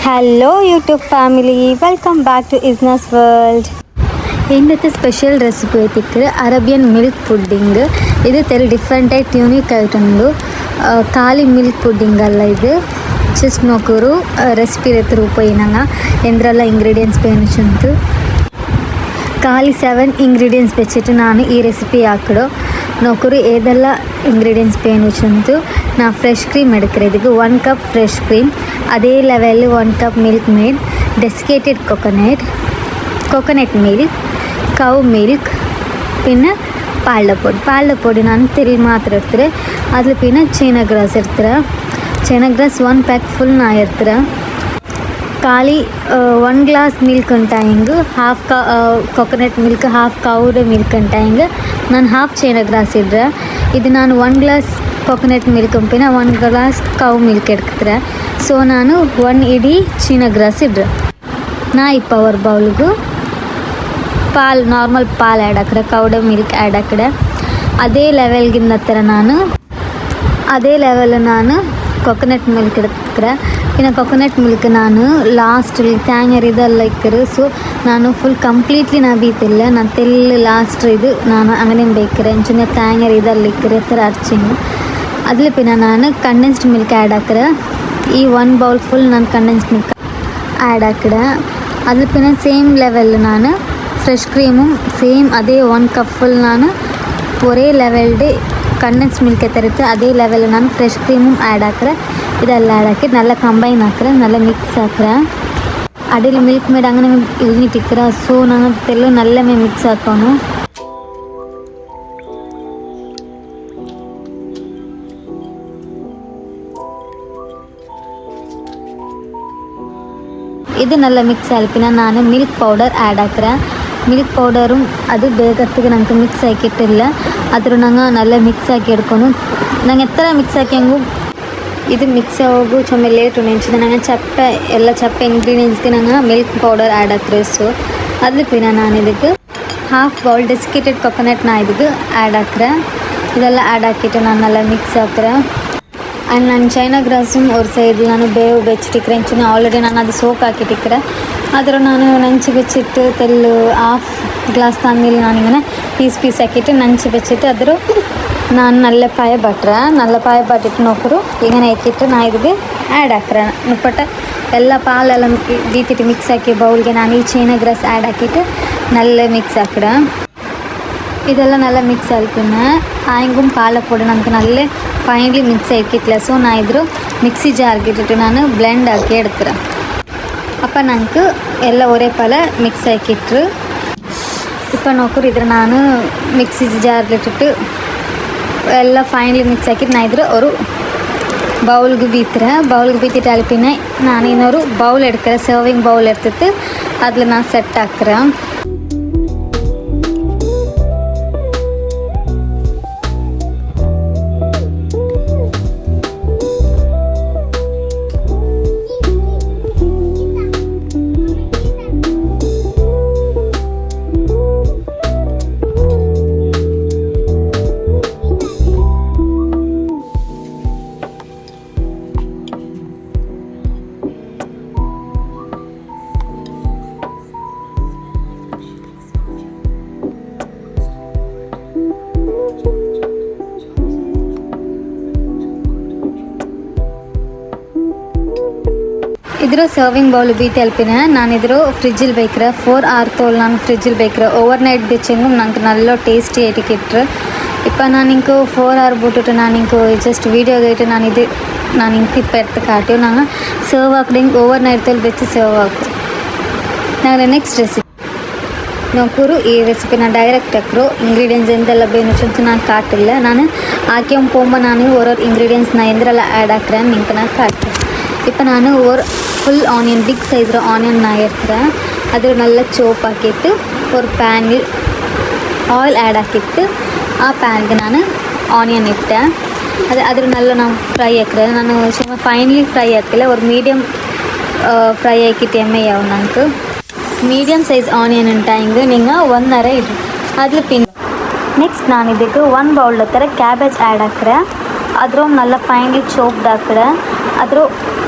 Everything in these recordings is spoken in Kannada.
Hello YouTube family, welcome back to Isna's world. ഇന്നത്തെ സ്പെഷ്യൽ റെസിപ്പി ആയിട്ട് അറേബ്യൻ മിൽക്ക് പുഡിങ്. ഇത് തെരു ಡಿಫ್ರೆಂಟ್ ಆಗಿ ಯೂನಿಕ್ ಆಯಿತು. ಖಾಲಿ ಮಿಲ್ಕ್ ಪುಡ್ಡಿಂಗ್ ಅಲ್ಲ, ಇದು ಜಸ್ಟ್ ನೋಕೂರು ರೆಸಿಪಿ ಎತ್ತರ ಉಪಯೋಗ ಎಂದ್ರೆಲ್ಲ ಇಂಗ್ರೀಡಿಯೆಂಟ್ಸ್ ಬೇನಿಚ್ಚುಂಟು. ಖಾಲಿ 7 ಇಂಗ್ರೀಡಿಯೆಂಟ್ಸ್ വെച്ചിട്ട് ನಾನು ಈ ರೆಸಿಪಿ ಹಾಕಿಡೋ ನೋಕೂರು ಏದೆಲ್ಲ ಇಂಗ್ರೀಡಿಯೆಂಟ್ಸ್ ಬೇನಿಚ್ಚುಂಟು. ನಾ ಫ್ರೆಶ್ ಕ್ರೀಮ್ എടുക്കರೆ. ಇದಕ್ಕೆ 1 ಕಪ್ ಫ್ರೆಶ್ ಕ್ರೀಮ್, അതേ ലെവലിൽ 1 cup milk made, desiccated coconut milk, cow milk, പിന്നെ പാലപ്പൊടി ನಾನು ತಿಳಿ ಮಾತ್ರ ಇರ್ತಾರೆ. ಅದ್ರ പിന്നെ ಚೈನಾ ಗ್ರಾಸ್ ಇರ್ತಾರೆ. ಚೈನಾ ಗ್ರಾಸ್ 1 ಪ್ಯಾಕ್ ಫುಲ್ ನಾ ಇರ್ತಾರೆ. ಖಾಲಿ 1 ಗ್ಲಾಸ್ ಮಿಲ್ಕ್ ಅಂತ ಹಿಂಗೆ half coconut milk, half ಕೌಡ್ milk ಅಂತ ಹಿಂಗೆ ನಾನು ಹಾಫ್ ಚೈನಾ ಗ್ರಾಸ್ ಇಡ್ರೆ. ಇದು ನಾನು 1 ಗ್ಲಾಸ್ ಕೋಕೋನಟ್ ಮಿಲ್ಕ್ ಅಂಪಿನ 1 ಗ್ಲಾಸ್ ಕೌ ಮಿಲ್ಕ್ ಎಡ್ತಾರೆ. ಸೊ ನಾನು 1 ಇಡೀ ಚೀನಾ ಗ್ರಾಸ್ ಇಡ್ರೆ. ನಾ ಈ ಪವರ್ ಬೌಲ್ಗೂ ನಾರ್ಮಲ್ ಪಾಲ್ ಆ್ಯಡ್ ಹಾಕ್ರೆ, ಕೌಡ ಮಿಲ್ಕ್ ಆ್ಯಡ್ ಹಾಕ್ರೆ. ಅದೇ ಲೆವೆಲ್ಗಿಂದ ನಾನು ಕೊಕೊನಟ್ ಮಿಲ್ಕ್ എടുക്കുക. പിന്നെ ಕೊಕೊನಟ್ ಮಿಲ್ಕ್ ನಾನು ಲಾಸ್ಟಲ್ಲಿ ತೇಂಗರ್ ಇದೆಲ್ಲ ಇಕ್ಕರು. ಸೊ ನಾನು ಫುಲ್ ಕಂಪ್ಲೀಟ್ಲಿ ನಾ ಬೀತಿಲ್ಲ, ನಾನು ತೆಲ್ಲು ಲಾಸ್ಟ್ ಇದು ನಾನು അങ്ങനെ ಬೇಕರೆ ಎಂಚಿನ ತೇಂಗರ್ ಇದೆಲ್ಲ ಇಕ್ಕರು ಎತ್ತರ ಅರ್ಚಿಂಗ್. അതിൽ പിന്നെ ನಾನು ಕಂಡೆನ್ಸ್ಡ್ ಮಿಲ್ಕ್ ಆ್ಯಡ್ ಹಾಕ್ರೆ. ಈ 1 ಬೌಲ್ ಫುಲ್ ನಾನು ಕಂಡೆನ್ಸ್ಡ್ ಮಿಲ್ಕ್ ಆ್ಯಡ್ ಹಾಕ್ರೆ. അതിൽ പിന്നെ സെയിം ലെവലിൽ ನಾನು ಫ್ರೆಶ್ ಕ್ರೀಮು ಸೇಮ್ ಅದೇ 1 ಕಪ್ ಫುಲ್ ನಾನು ഒരേ ലെവലിൻ്റെ ಕಂಡೆನ್ಸ್ ಮಿಲ್ಕ್ ಎತ್ತರಿತ್ತು. ಅದೇ ಲೆವೆಲ್ ನಾನು ಫ್ರೆಶ್ ಕ್ರೀಮು ಆ್ಯಡ್ ಹಾಕ್ರೆ. ಇದೆಲ್ಲ ಆ್ಯಡ್ ಹಾಕಿ നല്ല ಕಂಬೈನ್ ಹಾಕ್ರೆ, നല്ല ಮಿಕ್ಸ್ ಹಾಕ್ರೆ. ಅಡಿಲಿ ಮಿಲ್ಕ್ ಮೇಡ್ അങ്ങനെ ಇಳಿഞ്ഞിಟ್ಟಿಕ್ಕಿರ. ಸೊ ನಾನು ತೆಲ್ಲು നല്ല ಮಿಕ್ಸ್ ಹಾಕೋನು. ಇದು നല്ല ಮಿಕ್ಸ್ ಆಲ್ಪಿನ ನಾನು ಮಿಲ್ಕ್ ಪೌಡರ್ ಆ್ಯಡ್ ಹಾಕ್ರೆ. ಮಿಲ್ಕ್ ಪೌಡರು ಅದು ಬೇಗತ್ತಿಗೆ ನಂಗೆ ಮಿಕ್ಸ್ ಹಾಕಿಟ್ಟಿಲ್ಲ. ಆದರೂ ನಂಗೆ നല്ല ಮಿಕ್ಸ್ ಹಾಕಿ ಹಿಡ್ಕೊಂಡು ನಂಗೆ ಎತ್ತರ ಮಿಕ್ಸ್ ಹಾಕಿ ಹಂಗೂ ಇದು ಮಿಕ್ಸ್ ಹೋಗು ಚೊಮ್ಮೆ ಲೇಟು ನೆಂಚಿದ ನಂಗೆ ಚಪ್ಪೆ ಇಂಗ್ರೀಡಿಯೆಂಟ್ಸ್ಗೆ ನಂಗೆ ಮಿಲ್ಕ್ ಪೌಡರ್ ಆ್ಯಡ್ ಹಾಕ್ರೆ. ಸೊ ಅದು ಪಿನ ನಾನು ಇದಕ್ಕೆ ಹಾಫ್ ಬೌಲ್ ಡೆಸಿಕೇಟೆಡ್ ಕೊಕೊನಟ್ ನಾ ಇದಕ್ಕೆ ಆ್ಯಡ್ ಹಾಕ್ರೆ. ಇದೆಲ್ಲ ಆ್ಯಡ್ ಹಾಕಿಟ್ಟು ನಾನು നല്ല ಮಿಕ್ಸ್ ಹಾಕ್ರೆ. ಆ್ಯಂಡ್ ನಾನು ಚೈನಾ ಗ್ರಾಸುം ഒരു സൈഡിൽ ನಾನು ಬೇವು ಬೆಚ್ಚಿಟ್ಟಿಕ್ರೆ. ಹೆಂಚಿನ ಆಲ್ರೆಡಿ ನಾನು ಅದು ಸೋಕ್ ಹಾಕಿಟ್ಟಿಕ್ರೆ. ಆದರೂ ನಾನು ನಂಚು ಬೆಚ್ಚಿಟ್ಟು ತೆಲ್ಲು ಹಾಫ್ ಗ್ಲಾಸ್ ತಣ್ಣೀರು ನಾನಿങ്ങനെ ಪೀಸ್ ಹಾಕಿಟ್ಟು ನಂಚು ಬೆಚ್ಚಿಟ್ಟು ಅದ್ರ ನಾನು നല്ല ಪಾಯ ಬಾಟಿಟ್ಟು ನೋಕರು ಇങ്ങനെ ಹಾಕಿಟ್ಟು ನಾ ಇದಕ್ಕೆ ಆ್ಯಡ್ ಹಾಕ್ರೆ. ನುಪ್ಪಟ್ಟ ಎಲ್ಲ ಪಾಲೆಲ್ಲ ಬೀತಿಟ್ಟು ಮಿಕ್ಸ್ ಹಾಕಿ ಬೌಲ್ಗೆ ನಾನು ಈ ಚೈನಾ ಗ್ರಾಸ್ ಆ್ಯಡ್ ಹಾಕಿಟ್ಟು നല്ല ಮಿಕ್ಸ್ ಹಾಕ್ರೆ. ಇದೆಲ್ಲ നല്ല ಮಿಕ್ಸ್ ಆಲ್ಪಿನ ಆಯಿಂಗುം ಪಾಲപ്പൊಡಿ നമുക്ക് നല്ല ಫೈನ್ಲಿ ಮಿಕ್ಸ್ ಹಾಕಿಟ್ಲ. ಸೊ ನಾ ಇದ್ರ ಮಿಕ್ಸಿ ಜಾರ್ಗೆ ಇಟ್ಟಿಟ್ಟು ನಾನು ಬ್ಲೆಂಡ್ ಹಾಕಿ എടുக்கிறேன். அப்போ ನನಗೆ ಎಲ್ಲ ஒரே ಪಾಲ ಮಿಕ್ಸ್ ಹಾಕಿಟ್ರು. இப்போ ನೋಕರು ಇದ್ರ ನಾನು ಮಿಕ್ಸಿ ಜಾರ್ಲಿಟ್ಟಿಟ್ಟು ಎಲ್ಲ ಫೈನ್ಲಿ ಮಿಕ್ಸ್ ಹಾಕಿಟ್ಟು ನಾ ಇದ್ರ ஒரு ಬೌಲ್ಗೆ ಬೀತಿಟ್ಟು ಅಲ್ಪಿನ ನಾನು ಇನ್ನೊರು ಬೌಲ್ எடுக்கிறேன். ಸರ್ವಿಂಗ್ ಬೌಲ್ எடுத்துட்டு அதில் நான் செட் ಹಾಕ್றேன். ಇದ್ರ ಸರ್ವಿಂಗ್ ಬೌಲ್ ಬೀತಿ ಅಲ್ಪಿನ ನಾನಿದ್ರು ಫ್ರಿಜ್ಜಿಲ್ ಬೇಕ್ರೆ 4 hour ತೋಲ್ ನಾನು ಫ್ರಿಜ್ಜಿಲ್ ಬೇಕ್ರೆ. ಓವರ್ ನೈಟ್ ಬೆಚ್ಚಂಗು ನಂಗೆ നല്ല ಟೇಸ್ಟಿ ಆയിട്ട് കിട്ടും. ഇപ്പം നാനിക്ക് 4 hour ಬಿಟ್ಟಿಟ್ಟು ನಾನಿಂಕು ಜಸ್ಟ್ ವೀಡಿಯೋಗೆ ಇಟ್ಟು ನಾನಿಂಕು ಇಪ್ಪ ಎಡ್ತು ಕಾಟಿ ನಂಗೆ ಸರ್ವ್ ಹಾಕಿದಂಗೆ ಓವರ್ ನೈಟ್ ತೋಲ್ ಬೆಚ್ಚಿ ಸರ್ವ್ ಹಾಕು. ನಂಗೆ ನೆಕ್ಸ್ಟ್ ರೆಸಿಪಿ ನೋಕೂರು ಈ ರೆಸಿಪಿ ನಾನು ಡೈರೆಕ್ಟ್ ಹಾಕ್ರು. ಇಂಗ್ರೀಡಿಯೆಂಟ್ಸ್ ಎಂದೆಲ್ಲ ಬೇನುಚ್ಚಂತ ನಾನು ಕಾಟಿಲ್ಲ. ನಾನು ಹಾಕಿ ಪೋಂಬ ನಾನು ಓರೋರು ಇಂಗ್ರೀಡಿಯೆಂಟ್ಸ್ ನಾ ಎಂದ್ರೆಲ್ಲ ಆ್ಯಡ್ ಹಾಕ್ರೆ ನಿಂಗೆ ನಾನು ಕಾಟಿ. இப்போ நான் ஃபுல் ஆனியன் பிக் சைஸில் ஆனியன் நான் எடுத்துகிறேன். அதில் நல்லா சோப் ಹಾಕಿಟ್ಟು ஒரு ಪ್ಯಾನಿல் ಆಯಿಲ್ ಆ್ಯಡ್ ಹಾಕಿಟ್ಟು ಆ ಪ್ಯಾನ್ಗೆ ನಾನು ಆನಿಯನ್ ಇಟ್ಟೆ. ಅದ್ರ நல்லா நான் ಫ್ರೈ ಹಾಕ್ರೆ. ನಾನು ಸುಮ್ಮ ಫೈನ್ಲಿ ಫ್ರೈ ಹಾಕಿಲ್ಲ, ஒரு ಮೀಡಿಯಮ್ ಫ್ರೈ ಹಾಕಿಟ್ಟು ಎಮ್ಮೆಯಾವು ನಂಗೆ ಮೀಡಿಯಮ್ ಸೈಜ್ ಆನಿಯನ್ ಉಂಟಾಯಿಂಗೆ ನಿಂಗೆ 1 hour ಇಡು. அதில் பின் ನೆಕ್ಸ್ಟ್ ನಾನು ಇದಕ್ಕೆ 1 ಬೌಲ್ ಹತ್ತಿರ ಕ್ಯಾಬೇಜ್ ಆ್ಯಡ್ ಹಾಕ್ರೆ. ಅದ್ರ நல்லா ಫೈನ್ಲಿ ಚೋಪ್ಡ್ ಹಾಕ್ರೆ. ಅದ್ರ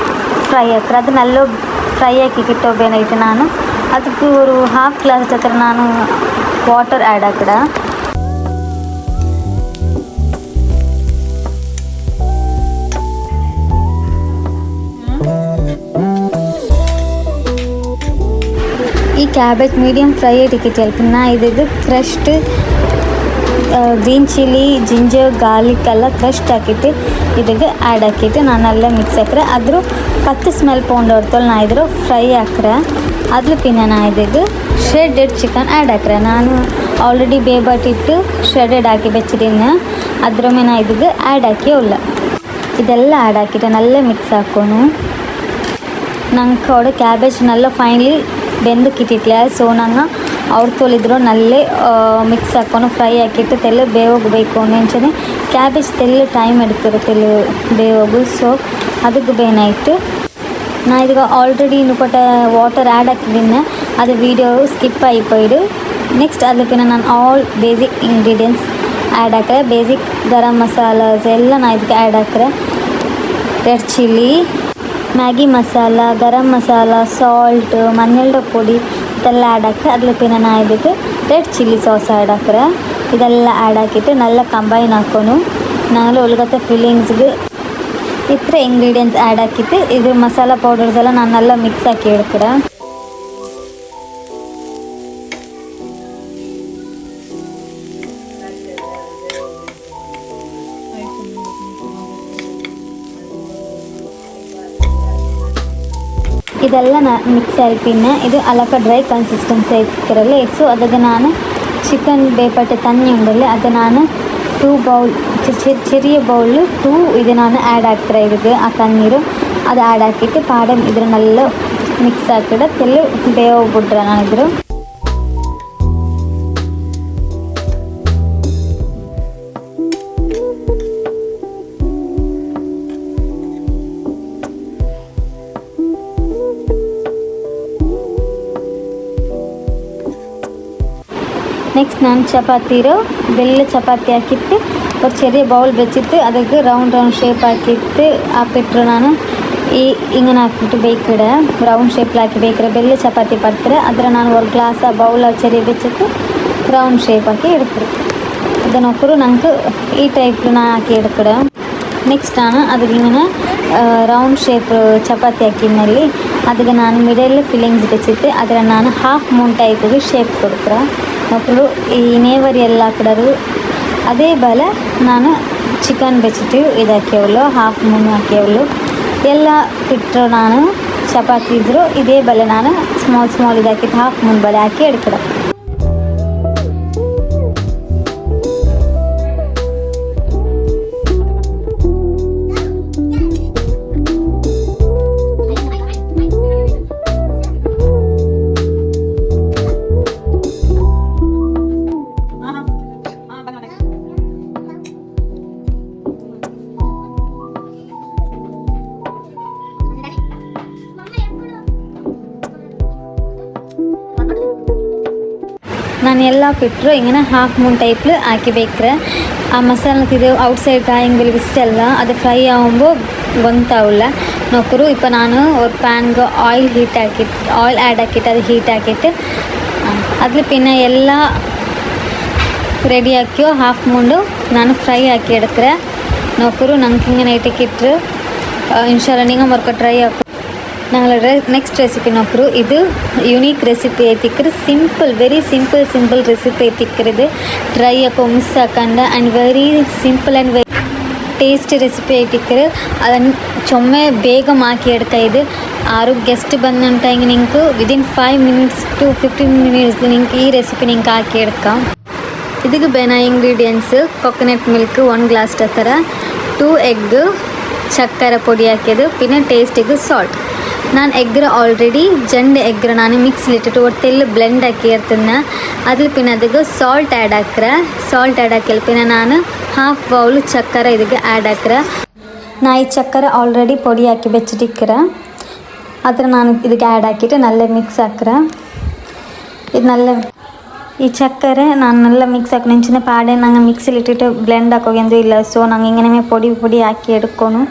ಫ್ರೈ ಹಾಕ್ರೆ. ಅದು நல்லா ഫ്രൈ ആക്കി കിട്ടുമ്പോഴായിട്ട് ನಾನು ಅದಕ್ಕೆ ഒരു ಹಾಫ್ ಗ್ಲಾಸ್ ಹತ್ರ ನಾನು ವಾಟರ್ ಆ್ಯಡ್ ಹಾಕಿಡ. ಈ ಕ್ಯಾಬೇಜ್ ಮೀಡಿಯಮ್ ಫ್ರೈ ಇಟ್ಟಿಟ್ಟು ನಾ ಇದಕ್ಕೆ crushed green chilli ginger garlic ಎಲ್ಲ ಕ್ರಶ್ಡ್ ಹಾಕಿಟ್ಟು ಇದಕ್ಕೆ ಆ್ಯಡ್ ಹಾಕಿಟ್ಟು ನಾನೆಲ್ಲ ಮಿಕ್ಸ್ ಹಾಕ್ರೆ ಅದ್ರ ಪತ್ತು ಸ್ಮೆಲ್ ಪೌಂಡ್ ಹೊಡ್ತೊಳು ನಾ ಇದ್ರ ಫ್ರೈ ಹಾಕ್ರೆ ಅದ್ರ ಪಿನ್ನ ನಾ ಇದಕ್ಕೆ ಶ್ರೆಡೆಡ್ ಚಿಕನ್ ಆ್ಯಡ್ ಹಾಕ್ರೆ. ನಾನು ಆಲ್ರೆಡಿ ಬೇಬಟ್ಟಿಟ್ಟು ಶ್ರೆಡೆಡ್ ಹಾಕಿ ಬೆಚ್ಚಿದ್ದೀನಿ ಅದ್ರ ಮೇಲೆ ನಾ ಇದಕ್ಕೆ ಆ್ಯಡ್ ಹಾಕಿ ಉಲ್ಲ ಇದೆಲ್ಲ ಆ್ಯಡ್ ಹಾಕಿಟ್ಟು ನಲ್ಲ ಮಿಕ್ಸ್ ಹಾಕೋನು. ನಂಗೆ ಅವಳು ಕ್ಯಾಬೇಜ್ ನಲ್ಲ ಫೈನ್ಲಿ ಬೆಂದಕ್ಕಿಟ್ಟಿಟ್ಲೆ ಸೊ ನಂಗೆ ಅವ್ರು ತೊಲಿದ್ರು ನಲ್ಲೇ ಮಿಕ್ಸ್ ಹಾಕೊಂಡು ಫ್ರೈ ಹಾಕಿಟ್ಟು ತೆಲ್ಲ ಬೇಯೋಗಬೇಕು ನೆಂಚನೆ ಕ್ಯಾಬೇಜ್ ತೆಲ್ಲ ಟೈಮ್ ಎಡ್ತಿರು ತೆಲ್ಲ ಬೇಯೋಗು. ಸೊ ಅದಕ್ಕೆ ಬೇನಾಯಿತು ನಾ ಇದೀಗ ಆಲ್ರೆಡಿ ಇನ್ನು ವಾಟರ್ ಆ್ಯಡ್ ಹಾಕಿದ್ದೀನಿ ಅದು ವೀಡಿಯೋ ಸ್ಕಿಪ್ ಆಯಿಪೋಯ್ಡು. ನೆಕ್ಸ್ಟ್ ಅದಕ್ಕೆ ನಾನು ಆಲ್ ಬೇಸಿಕ್ ಇಂಗ್ರೀಡಿಯೆಂಟ್ಸ್ ಆ್ಯಡ್ ಹಾಕ್ರೆ. ಬೇಸಿಕ್ ಗರಂ ಮಸಾಲಾಸ್ ಎಲ್ಲ ನಾ ಇದಕ್ಕೆ ಆ್ಯಡ್ ಹಾಕ್ರೆ. Red chilli, Maggi masala, garam masala, salt, ಮഞ്ഞളുടെ ಪುಡಿ ಇದೆಲ್ಲ ಆ್ಯಡ್ ಹಾಕ್ರೆ. ಅದಕ್ಕೆ ನಾ ಇದಕ್ಕೆ ರೆಡ್ ಚಿಲ್ಲಿ ಸಾಸ್ ಆ್ಯಡ್ ಹಾಕ್ರೆ. ಇದೆಲ್ಲ ಆ್ಯಡ್ ಹಾಕಿಟ್ಟು ನಲ್ಲ ಕಂಬೈನ್ ಹಾಕೋನು. ನಾನೆಲ್ಲ ಒಳಗತ್ತೆ ಫಿಲ್ಲಿಂಗ್ಸ್ಗೆ ಇತರ ಇಂಗ್ರೀಡಿಯೆಂಟ್ಸ್ ಆ್ಯಡ್ ಹಾಕಿತ್ತು ಇದು ಮಸಾಲ ಪೌಡರ್ಸ್ ಎಲ್ಲ ನಾನೆಲ್ಲ ಮಿಕ್ಸ್ ಹಾಕಿ ಇಡ್ಕಡೆ. ಇದೆಲ್ಲ ಮಿಕ್ಸ್ ಆಯ್ಪಿನ ಇದು ಅಲಕ ಡ್ರೈ ಕನ್ಸಿಸ್ಟೆನ್ಸಿ ಐತಿರಲ್ಲ. ಸೊ ಅದಕ್ಕೆ ನಾನು ಚಿಕನ್ ಬೇಪಟ್ಟೆ ತಣ್ಣಿ ಉಂಡಲ್ಲಿ ಅದು ನಾನು 2 ಬೌಲ್ ചെറിയ ബൗളിൽ 2 ഇത് ഞാൻ ആഡ് ആക്കിற ಇದಕ್ಕೆ ಆ ತಣ್ಣೀರು ಅದು ಆ್ಯಡ್ ಹಾಕಿಟ್ಟು ಪಾಡೆ ಇದ್ರ നല്ല ಮಿಕ್ಸ್ ಹಾಕಿಡ ತೆಲ್ಲು ಬೇಯೋಗ್ಬಿಟ್ರೆ ನಾನಿದ್ರು. ನೆಕ್ಸ್ಟ್ ನಾನು ಚಪಾತಿರೋ ಬೆಲ್ಲ ಚಪಾತಿ ಹಾಕಿಟ್ಟು ஒரு ചെറിയ ബൗൾ വെച്ചിട്ട് ಅದಕ್ಕೆ ರೌಂಡ್ ಶೇಪ್ ಹಾಕಿಟ್ಟು ಹಾಕ್ಬಿಟ್ರು. ನಾನು ಹಿಂಗನ ಹಾಕ್ಬಿಟ್ಟು ಬೇಯ್ಕಿಡೆ ರೌಂಡ್ ಶೇಪ್ಲಿ ಹಾಕಿ ಬೇಯ್ಕಿರೆ ಬೆಲ್ಲ ಚಪಾತಿ ಪಡ್ತಾರೆ. ಅದರ ನಾನು ಒಂದು ಗ್ಲಾಸ್ ಬೌಲ್ ಚೆರಿ ಬೆಚ್ಚಿಟ್ಟು ರೌಂಡ್ ಶೇಪ್ ಹಾಕಿ ಇಡ್ತಾರೆ. ಅದನ್ನೊಕ್ಕರು ನಂಗೆ ಈ ಟೈಪ್ ನಾ ಹಾಕಿ ಇಡ್ಕಡೆ. ನೆಕ್ಸ್ಟ್ ನಾನು ಅದಕ್ಕೆ ಹಿಂಗನ ರೌಂಡ್ ಶೇಪ್ ಚಪಾತಿ ಹಾಕಿದ್ನಲ್ಲಿ ಅದಕ್ಕೆ ನಾನು ಮಿಡಲ್ ಫಿಲ್ಲಿಂಗ್ಸ್ ಬೆಚ್ಚಿಟ್ಟು ಅದರ ನಾನು ಹಾಫ್ ಮೂನ್ ಟೈಪಿಗೆ ಶೇಪ್ ಕೊಡ್ತಾರೆ. ಮಕ್ಕಳು ಈ ನೇವರಿ ಎಲ್ಲ ಹಾಕಿಡೋರು ಅದೇ ಬಲ ನಾನು ಚಿಕನ್ ಬೆಚ್ಚಿಟ್ಟು ಇದು ಹಾಕ್ಯವಳು ಹಾಫ್ ಮೂನ್ ಹಾಕ್ಯವಳು ಎಲ್ಲ ಬಿಟ್ಟರು. ನಾನು ಚಪಾತಿ ಇದ್ರು ಇದೇ ಬಲೆ ನಾನು ಸ್ಮಾಲ್ ಇದು ಹಾಕಿಟ್ಟು ಹಾಫ್ ಮೂನ್ ಬಲೆ ಹಾಕಿ ಎಡ್ಕಡೆ. ನಾನು ಎಲ್ಲ ಬಿಟ್ಟರು ಹಿಂಗೆ ಹಾಫ್ ಮೂನ್ ಟೈಪ್ಲು ಹಾಕಿ ಬೇಕ್ರೆ. ಆ ಮಸಾಲ ಇದು ಔಟ್ಸೈಡ್ காய்கள் விசில் அது ஃப்ரை ஆகும்போது ಗೊತ್ತಾಗಲ್ಲ ನೋಕರು. இப்போ ನಾನು ஒரு ಪ್ಯಾನ್ಗೆ ಆಯಿಲ್ ಆ್ಯಡ್ ಹಾಕಿಟ್ಟು ಅದು ಹೀಟ್ ಹಾಕಿಟ್ಟು ಅದ್ರ ಪಿನ್ನ ಎಲ್ಲ ರೆಡಿ ಹಾಕಿಯೋ ಹಾಫ್ ಮೂಂಡು ನಾನು ಫ್ರೈ ಹಾಕಿ ಎಡ್ಕ್ರೆ ನೋಕರು. ನಂಗೆ ಹಿಂಗೆ ನೈಟಿಕ್ಕಿಟ್ರು ಇನ್ಶಾಲ್ಲ ನೀವು ಮರ್ಕ ಟ್ರೈ ಹಾಕಿ நாங்கள் நெக்ஸ்ட் ரெசிபி நோக்குறோம். இது யூனிக் ரெசிபி ஐತಿಕ್ರೆ ಸಿಂಪಲ್ ವೆರಿ ಸಿಂಪಲ್ ರೆಸಿಪಿ ಐತಿಕ್ಕಿರೋದು ಟ್ರೈ ಹಾಕೋ ಮಿಸ್ ಹಾಕಂಡ and very simple and very tasty recipe ಐತಿಕ್ರೆ ಅದನ್ನು ಚೊಮ್ಮೆ ಬೇಗ ಮಾಕಿ ಎಡ್ತಾ ಇದು ಆರು ಗೆಸ್ಟ್ ಬಂದಂಟ ಹಿಂಗೆ ನಿಂಗೆ ವಿದಿನ್ 5 minutes to 15 minutes ನಿಂಗೆ ಈ ರೆಸಿಪಿ ನಿಂಗೆ ಹಾಕಿ ಎಡ್ಕ. ಇದಕ್ಕೆ ಬೇನ ಇಂಗ್ರೀಡಿಯೆಂಟ್ಸ್ ಕೊಕೊನಟ್ ಮಿಲ್ಕ್ 1 ಗ್ಲಾಸ್ ಥರ 2 ಎಗ್ ಚಕ್ಕರೆ ಪೊಡಿ ಹಾಕಿದ್ದು ಪಿನ್ನ ಟೇಸ್ಟಿಗೆ ಸಾಲ್ಟ್. ನಾನು ಎಗ್ರ ಆಲ್ರೆಡಿ ಜಂಡು ಎಗ್ರ ನಾನು ಮಿಕ್ಸ್ಲಿಟ್ಟಿಟ್ಟು ಒಟ್ಟೆಲ್ಲ ಬ್ಲೆಂಡ್ ಹಾಕಿ ಇರ್ತೀನಿ. ಅದ್ರ ಪಿನ್ನ ಅದಕ್ಕೆ ಸಾಲ್ಟ್ ಆ್ಯಡ್ ಹಾಕ್ರೆ. ಸಾಲ್ಟ್ ಆ್ಯಡ್ ಹಾಕಿ ಪಿನ್ನ ನಾನು ಹಾಫ್ ಬೌಲ್ ಚಕ್ಕರೆ ಇದಕ್ಕೆ ಆ್ಯಡ್ ಹಾಕ್ರೆ. ನಾ ಈ ಚಕ್ಕರೆ ಆಲ್ರೆಡಿ ಪೊಡಿ ಹಾಕಿ ಬೆಚ್ಚಿಟ್ಟಿಕ್ರೆ ಅದ್ರ ನಾನು ಇದಕ್ಕೆ ಆ್ಯಡ್ ಹಾಕಿಟ್ಟು ನಲ್ಲ ಮಿಕ್ಸ್ ಹಾಕ್ರೆ. ಇದು ನಲ್ಲ ಈ ಚಕ್ಕರೆ ನಾನು ನಲ್ಲ ಮಿಕ್ಸ್ ಹಾಕಿ ನೆಂಚಿನ ಪಾಡೆ ನಂಗೆ ಮಿಕ್ಸಿಲಿಟ್ಟಿಟ್ಟು ಬ್ಲೆಂಡ್ ಹಾಕೋಗೆಂದು ಇಲ್ಲ. ಸೊ ನಂಗೆ ಹಿಂಗೆ ಪೊಡಿ ಹಾಕಿ ಎಡ್ಕೊಂಡು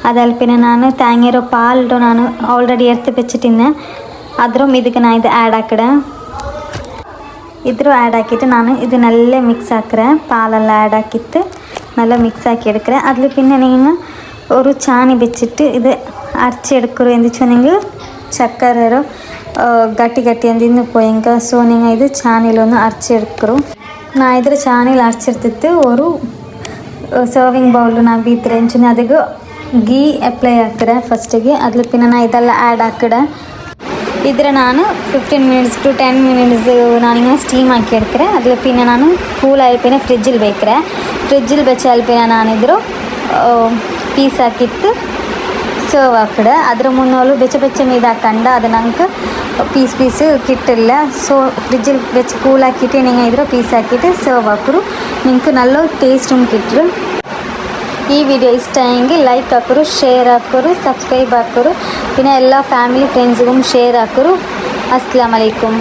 അതല്ല പിന്നെ ഞാൻ തേങ്ങയുടെ പാലിട്ട് ഞാൻ ഓൾറെഡി എടുത്ത് വെച്ചിട്ടിന്നെ അദ്രും ಇದಕ್ಕೆ ನಾನು ಇದು ಆ್ಯಡ್ ಹಾಕಿಡೆ ಇದ್ರೂ ಆ್ಯಡ್ ಹಾಕಿಟ್ಟು ನಾನು ಇದು നല്ല ಮಿಕ್ಸ್ ಹಾಕ್ರೆ പാലെಲ್ಲ ആഡ് ആക്കിയിട്ട് നല്ല മിക്സ് ആക്കി എടുക്കറേ അതിൽ പിന്നെ നിങ്ങൾ ഒരു ചാണി വെച്ചിട്ട് ഇത് അരച്ചെടുക്കറു എന്ന് വെച്ചിട്ടുണ്ടെങ്കിൽ ചക്കരോ ಗಟ್ಟಿ ಗಟ್ಟಿ ಅಂದಿದ್ದು ಪೋಯಂಕ ಸೊ ನೀವು ಇದು ಚಾನಿಲೊಂದು ಅರ್ಚೆಡ್ಕರು ನಾ ಇದ್ರ ಚಾನಿಲ್ ಅರ್ಚಿರ್ತಿತ್ತು ಅವರು ಸರ್ವಿಂಗ್ ಬೌಲ್ ನಾ ಬೀತ್ರೆ ಎಂಚಿನ ಅದಕ್ಕೆ ಗೀ ಅಪ್ಲೈ ಹಾಕ್ರೆ ಫಸ್ಟಿಗೆ ಅದ್ರ ಪಿನ್ನ ನಾ ಇದೆಲ್ಲ ಆ್ಯಡ್ ಹಾಕಿಡೆ ಇದ್ರೆ ನಾನು 15 ಮಿನಿಟ್ಸ್ ಟು 10 ಮಿನಿಟ್ಸ್ ನಾನಿങ്ങനെ ಸ್ಟೀಮ್ ಹಾಕಿ എടുക്കರೆ ಅದ್ರ ಪಿನ್ನ ನಾನು ಕೂಲ್ ಆಯ್ಪಿನ ಫ್ರಿಜ್ಜಿಲ್ ಬೇಕ್ರೆ ಫ್ರಿಜ್ಜಿಲ್ ಬೆಚ್ಚ ಅಲ್ಪಿನ ನಾನಿದ್ರು ಪೀಸ್ ಹಾಕಿತ್ತು ಸರ್ವ್ ಹಾಕಿಡೆ ಅದ್ರ ಮುನ್ನೋಲು ಬೆಚ್ಚ ಬೆಚ್ಚ ಮೀದು ಹಾಕಂಡ ಅದು ನಂಗೆ ಪೀಸ್ ಕಿಟ್ಟಿಲ್ಲ ಸೊ ಫ್ರಿಜ್ಜಿൽ വെച്ച് കൂളാക്കിയിട്ട് നിങ്ങൾ ഇതിൽ പീസ് ആക്കിയിട്ട് സെർവ് ആക്കൂ നിങ്ങൾക്ക് നല്ല ടേസ്റ്റും കിട്ടും ഈ വീഡിയോ ഇഷ്ടമായെങ്കിൽ ലൈക്ക് ആക്കൂ ഷെയർ ആക്കൂ സബ്സ്ക്രൈബ് ആക്കൂ പിന്നെ എല്ലാ ഫാമിലി ഫ്രണ്ട്സിനും ഷെയർ ആക്കൂ അസ്സലാമു അലൈക്കും